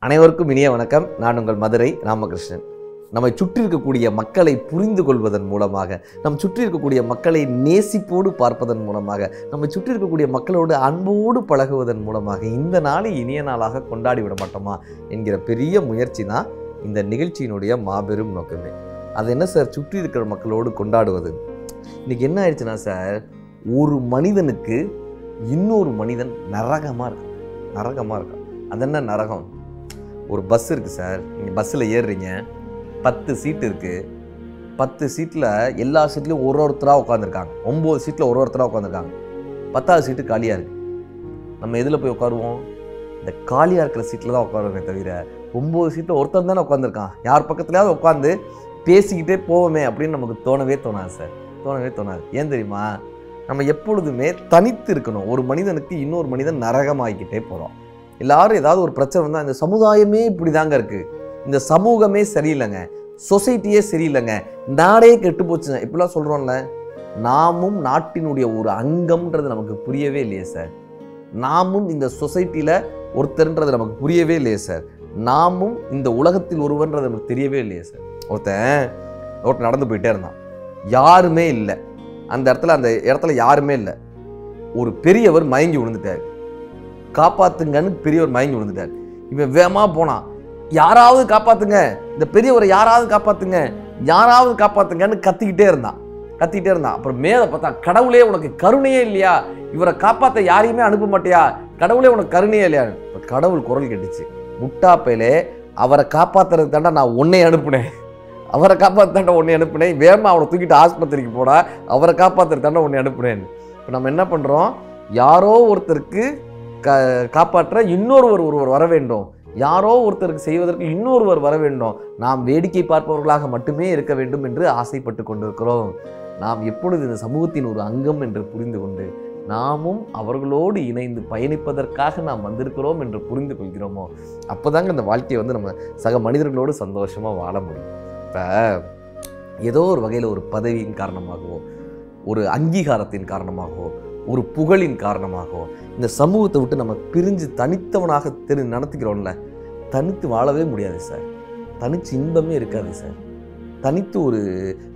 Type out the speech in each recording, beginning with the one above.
அனைவருக்கும் இனிய வணக்கம். நான் உங்கள் மதுரை ராமகிருஷ்ணன். நம்மை சுற்றி இருக்கக்கூடிய மக்களை புரிந்து கொள்வதன் மூலமாக, நம் சுற்றி இருக்கக்கூடிய மக்களை நேசிப்போடு பார்ப்பதன் மூலமாக, நம்மை சுற்றி இருக்கக்கூடிய மக்களோடு அன்போடு பழகுவதன் மூலமாக இந்த நாளை இனிய நாளாக கொண்டாடி விட மாட்டோமா என்கிற பெரிய முயற்சி தான் இந்த நிகழ்ச்சியினுடைய மாபெரும் நோக்கமே. அது என்ன சார், சுற்றி இருக்கிற மக்களோடு கொண்டாடுவது? இன்றைக்கி என்ன ஆயிடுச்சுன்னா சார், ஒரு மனிதனுக்கு இன்னொரு மனிதன் நரகமாக இருக்கான். அது என்ன நரகம்? ஒரு பஸ் இருக்குது சார், நீங்கள் பஸ்ஸில் ஏறுறீங்க, 10 சீட்டு இருக்குது. 10 சீட்டில் எல்லா சீட்லேயும் ஒருத்தராக உட்காந்துருக்காங்க. 9 சீட்டில் ஒருத்தராக உட்காந்துருக்காங்க. 10வது சீட்டு காலியாக இருக்குது. நம்ம எதில் போய் உட்காருவோம்? இந்த காலியாக இருக்கிற சீட்டில் தான் உட்காருவோமே தவிர 9 சீட்டில் ஒருத்தர் தானே உட்காந்துருக்கான், யார் பக்கத்துலையாவது உட்காந்து பேசிக்கிட்டே போவோமே அப்படின்னு நமக்கு தோணவே தோணாது சார். ஏன் தெரியுமா? நம்ம எப்பொழுதுமே தனித்து இருக்கணும். ஒரு மனிதனுக்கு இன்னொரு மனிதன் நரகமாகிக்கிட்டே போகிறோம். எல்லாரும் ஏதாவது ஒரு பிரச்சனை வந்தால் இந்த சமுதாயமே இப்படி தாங்க இருக்குது, இந்த சமூகமே சரியில்லைங்க, சொசைட்டியே சரியில்லைங்க, நாடே கெட்டு போச்சுங்க இப்படிலாம் சொல்கிறோம்ல. நாமும் நாட்டினுடைய ஒரு அங்கம்ன்றது நமக்கு புரியவே இல்லையே சார். நாமும் இந்த சொசைட்டியில் ஒருத்தர்ன்றது நமக்கு புரியவே இல்லையே சார். நாமும் இந்த உலகத்தில் ஒருவன்றது நமக்கு தெரியவே இல்லையே சார். ஒருத்தன் நடந்து போயிட்டே இருந்தான், யாருமே இல்லை அந்த இடத்துல யாருமே இல்லை. ஒரு பெரியவர் மயங்கி விழுந்துட்டார். காப்பாத்துங்கன்னு பெரியவர் மயங்கி விழுந்துட்டார். இவன் வேகமாக போனான், யாராவது காப்பாத்துங்க, இந்த பெரியவரை யாராவது காப்பாத்துங்கன்னு கத்திக்கிட்டே இருந்தான். அப்புறம் மேலே பார்த்தா, கடவுளே உனக்கு கருணையே இல்லையா, இவரை காப்பாற்ற யாரையுமே அனுப்ப மாட்டியா, கடவுளே உனக்கு கருணையே இல்லையா? இப்போ கடவுள் குரல் கேட்டுச்சு, முட்டாப்பையிலே அவரை காப்பாற்றுறதுக்கு தாண்டா நான் உன்னை அனுப்புனேன், வேகமாக அவனை தூக்கிட்டு ஆஸ்பத்திரிக்கு போடா, அவரை காப்பாற்றுறது தாண்டா உன்னை அனுப்புனேன்னு. இப்போ நம்ம என்ன பண்ணுறோம்? யாரோ ஒருத்தருக்கு காப்பாற்ற ஒருவர் வர வேண்டும், யாரோ ஒருத்தருக்கு செய்வதற்கு இன்னொருவர் வர வேண்டும். நாம் வேடிக்கை பார்ப்பவர்களாக மட்டுமே இருக்க வேண்டும் என்று ஆசைப்பட்டு கொண்டிருக்கிறோம். நாம் எப்பொழுது இந்த சமூகத்தின் ஒரு அங்கம் என்று புரிந்து கொண்டு நாமும் அவர்களோடு இணைந்து பயணிப்பதற்காக நாம் வந்திருக்கிறோம் என்று புரிந்து கொள்கிறோமோ, அப்போதாங்க இந்த வாழ்க்கையை நம்ம சக மனிதர்களோடு சந்தோஷமாக வாழ முடியும். இப்போ ஏதோ ஒரு வகையில் ஒரு பதவியின் காரணமாகவோ, ஒரு அங்கீகாரத்தின் காரணமாகவோ, ஒரு புகழின் காரணமாகவோ இந்த சமூகத்தை விட்டு நம்ம பிரிஞ்சு தனித்தவனாக நடத்திக்கிறோம்ல, தனித்து வாழவே முடியாது சார். தனிச்சு இன்பமே இருக்காது சார். தனித்து ஒரு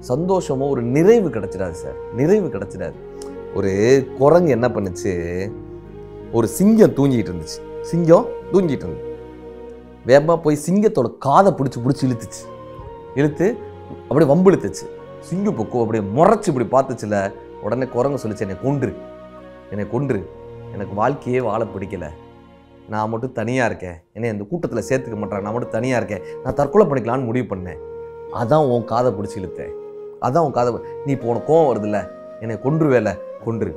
சந்தோஷமோ ஒரு நிறைவு கிடைச்சிடாது. ஒரு குரங்கு என்ன பண்ணுச்சு, ஒரு சிங்கம் தூங்கிட்டு இருந்துச்சு. வேகமாக போய் சிங்கத்தோட காதை பிடிச்சி இழுத்து அப்படியே வம்பு இழுத்துச்சு. சிங்கம் பொக்கோ அப்படியே முறைச்சி இப்படி பார்த்துச்சுல. உடனே குரங்கு சொல்லிச்சு, என்னை கொன்று, எனக்கு வாழ்க்கையே வாழ பிடிக்கல, நான் மட்டும் தனியாக இருக்கேன், என்னை இந்த கூட்டத்தில் சேர்த்துக்க மாட்டேன், நான் மட்டும் தனியாக இருக்கேன், நான் தற்கொலை பண்ணிக்கலான்னு முடிவு பண்ணேன், அதான் உன் காதை பிடிச்சி இழுத்தேன், நீ இப்போ உனக்கு கோவம் வருதுல்ல, என்னை கொன்றுவேல, கொன்று.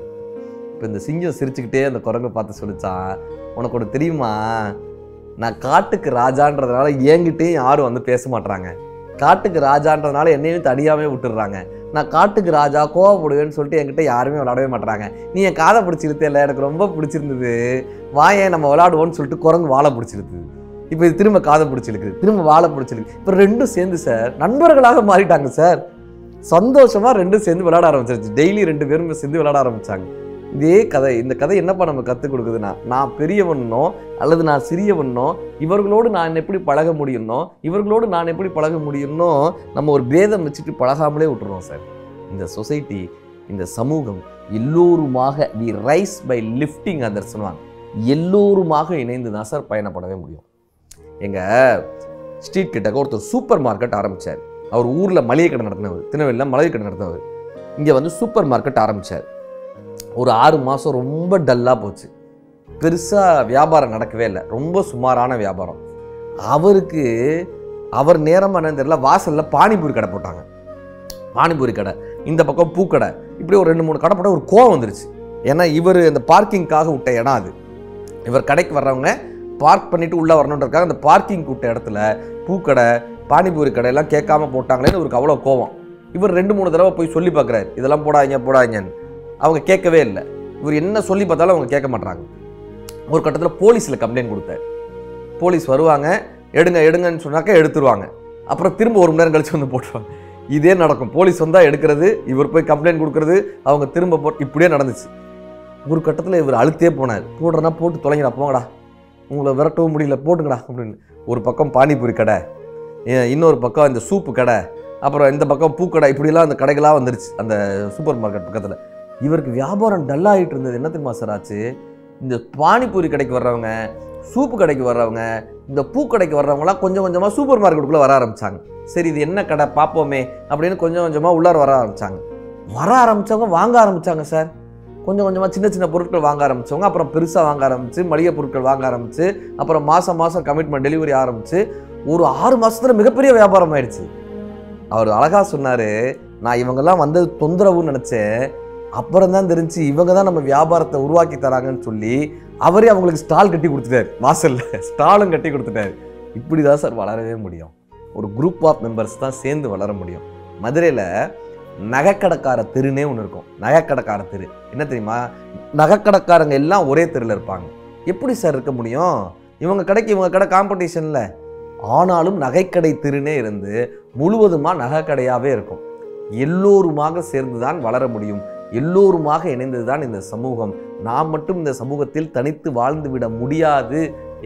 இப்போ இந்த சிங்கம் சிரிச்சுக்கிட்டே அந்த குரங்கை பார்த்து சொல்லிச்சான், உனக்கு ஒன்று தெரியுமா, நான் காட்டுக்கு ராஜான்றதுனால என்கிட்டையும் யாரும் பேச மாட்றாங்க, காட்டுக்கு ராஜான்றதுனால என்னையும் தனியாகவே விட்டுடுறாங்க, நான் காட்டுக்கு ராஜா கோவப்படுவேன்னு சொல்லிட்டு என்கிட்ட யாருமே விளையாடவே மாட்டாங்க, நீ என் காதை பிடிச்சிருத்தே இல்லை, எனக்கு ரொம்ப பிடிச்சிருந்தது, வாயேன் நம்ம விளையாடுவோன்னு சொல்லிட்டு குரங்கு வாழை பிடிச்சிருக்குது. இப்போ இது திரும்ப காதை பிடிச்சிருக்கு, திரும்ப வாழை பிடிச்சிருக்கு. இப்போ ரெண்டும் சேர்ந்து சார் நண்பர்களாக மாறிட்டாங்க சார். சந்தோஷமாக ரெண்டும் சேர்ந்து விளையாட ஆரம்பிச்சிருச்சு. டெய்லி 2 பேரும் சேர்ந்து விளையாட ஆரம்பித்தாங்க. இந்த கதை என்னப்பா நம்ம கற்றுக் கொடுக்குதுன்னா, நான் பெரியவனோ அல்லது நான் சிறியவனோ, இவர்களோடு நான் எப்படி பழக முடியும்னோ நம்ம ஒரு பேதம் வச்சுட்டு பழகாமலே விட்டுறோம் சார். இந்த சொசைட்டி, இந்த சமூகம் எல்லோருமாக we rise by lifting others சொல்லுவாங்க. எல்லோருமாக இணைந்து தான் சார் பயணப்படவே முடியும். எங்கள் ஸ்ட்ரீட் கிட்டக்க ஒருத்தர் சூப்பர் மார்க்கெட் ஆரம்பித்தார். அவர் ஊரில் மளிகை கடை நடத்தினவர், திருநெல்வேலியில் மளிகை கடை நடத்தினவர். இங்கே சூப்பர் மார்க்கெட் ஆரம்பித்தார். ஒரு 6 மாதம் ரொம்ப டல்லாக போச்சு. பெருசாக வியாபாரம் நடக்கவே இல்லை, ரொம்ப சுமாரான வியாபாரம். அவர் நேரமாக என்னன்னு தெரியல, வாசலில் பானிபூரி கடை போட்டாங்க. பானிபூரி கடை, இந்த பக்கம் பூக்கடை, இப்படி ஒரு 2-3 கடை போட்டால் ஒரு கோவம் வந்துருச்சு. ஏன்னா இவர் அந்த பார்க்கிங்காக விட்ட இடம் அது. இவர் கடைக்கு வர்றவங்க பார்க் பண்ணிவிட்டு உள்ளே வரணுன்றதுக்காக அந்த பார்க்கிங் விட்ட இடத்துல பூக்கடை, பானிபூரி கடையெல்லாம் கேட்காம போட்டாங்களேன்னு இவருக்கு அவ்வளோ கோவம். இவர் 2-3 தடவை போய் சொல்லி பார்க்குறாரு, இதெல்லாம் போடாதீங்கன்னு. அவங்க கேட்கவே இல்லை. இவர் என்ன சொல்லி பார்த்தாலும் அவங்க கேட்க மாட்டாங்க. ஒரு கட்டத்தில் போலீஸில் கம்ப்ளைண்ட் கொடுத்தார். போலீஸ் வருவாங்க, எடுங்கன்னு சொன்னாக்க எடுத்துருவாங்க. அப்புறம் திரும்ப 1 மணி நேரம் கழிச்சு போட்டுருவாங்க. இதே நடக்கும். போலீஸ் வந்தால் எடுக்கிறது, இவர் போய் கம்ப்ளைண்ட் கொடுக்கறது, அவங்க திரும்ப இப்படியே நடந்துச்சு. ஒரு கட்டத்தில் இவர் அழுத்தே போனார். போடுறனா போட்டு தொலைங்கடா, போங்கடா, உங்களை விரட்டவும் முடியல, போட்டுங்கடா அப்படின்னு. ஒரு பக்கம் பானிபூரி கடை, இன்னொரு பக்கம் இந்த சூப்பு கடை, அப்புறம் இந்த பக்கம் பூக்கடை, இப்படிலாம் அந்த கடைகளாக வந்துருச்சு அந்த சூப்பர் மார்க்கெட் பக்கத்தில். இவருக்கு வியாபாரம் டல்லாகிட்டு இருந்தது. என்ன தெரியுமா சார் ஆச்சு? இந்த பானிபூரி கடைக்கு வர்றவங்க, சூப்பு கடைக்கு வர்றவங்க, இந்த பூக்கடைக்கு வர்றவங்களாம் கொஞ்சம் கொஞ்சமாக சூப்பர் மார்க்கெட்டுக்குள்ளே வர ஆரம்பித்தாங்க. சரி இது என்ன கடை பார்ப்போமே அப்படின்னு கொஞ்சம் கொஞ்சமாக உள்ளார வர ஆரம்பித்தாங்க. வர ஆரம்பித்தவங்க வாங்க ஆரம்பித்தாங்க சார். கொஞ்சம் கொஞ்சமாக சின்ன சின்ன பொருட்கள் வாங்க ஆரம்பித்தவங்க, அப்புறம் பெருசாக வாங்க ஆரம்பித்து, மளிகை பொருட்கள் வாங்க ஆரம்பித்து, அப்புறம் மாதம் மாதம் கமிட்மெண்ட் டெலிவரி ஆரம்பித்து ஒரு 6 மாதத்தில் மிகப்பெரிய வியாபாரம் ஆயிடுச்சு. அவர் அழகாக சொன்னார், நான் இவங்கெல்லாம் வந்தது தொந்தரவுன்னு நினச்சேன், அப்புறம் தான் தெரிஞ்சு இவங்க தான் நம்ம வியாபாரத்தை உருவாக்கி தராங்கன்னு சொல்லி அவரே அவங்களுக்கு ஸ்டால் கட்டி கொடுத்துட்டாரு. வாசலில் ஸ்டாலும் கட்டி கொடுத்துட்டாரு. இப்படி தான் சார் வளரவே முடியும். ஒரு குரூப் ஆஃப் மெம்பர்ஸ் தான் சேர்ந்து வளர முடியும். மதுரையில் நகைக்கடைக்கார தெருனே ஒன்று இருக்கும். நகைக்கடைக்கார தெரு என்ன தெரியுமா? நகைக்கடைக்காரங்க எல்லாம் ஒரே தெருவில் இருப்பாங்க. எப்படி சார் இருக்க முடியும்? இவங்க கடைக்கு இவங்க கடை காம்படிஷனில். ஆனாலும் நகைக்கடை தெருனே இருந்து முழுவதுமாக நகைக்கடையாகவே இருக்கும். எல்லோருமாக சேர்ந்து தான் வளர முடியும். எல்லோருமாக இணைந்தது தான் இந்த சமூகம். நாம் மட்டும் இந்த சமூகத்தில் தனித்து வாழ்ந்து விட முடியாது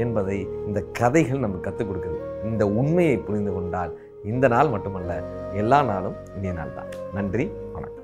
என்பதை இந்த கதைகள் நமக்கு கற்றுக் கொடுக்குது. இந்த உண்மையை புரிந்து கொண்டால் இந்த நாள் மட்டுமல்ல, எல்லா நாளும் இனிய நாள் தான். நன்றி, வணக்கம்.